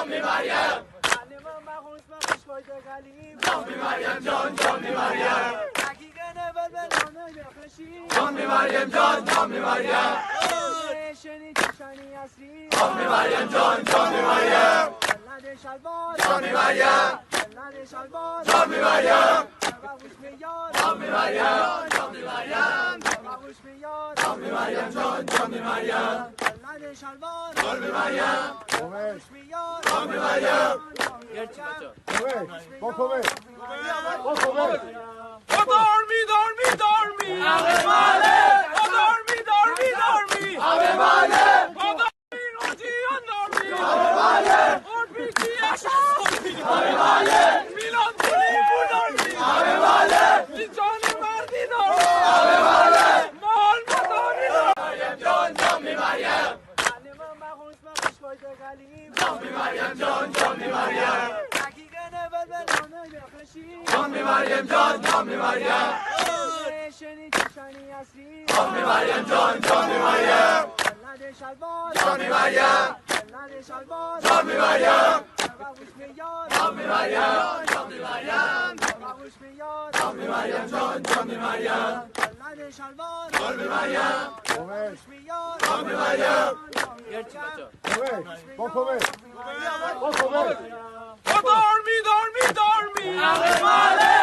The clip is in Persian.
جامی مریم جامی مریم جان جامی مریم جامی مریم جان جامی مریم جامی مریم جان جامی مریم جامی مریم جامی مریم جامی مریم جامی مریم جامی مریم جان جامی مریم جامی مریم جامی مریم جامی مریم جان جامی مریم جامی مریم جان جامی مریم جامی مریم جان جامی مریم جامی مریم جامی مریم جامی مریم جامی مریم جامی مریم جان جامی مریم جامی مریم جامی مریم Dormi, dormi, dormi!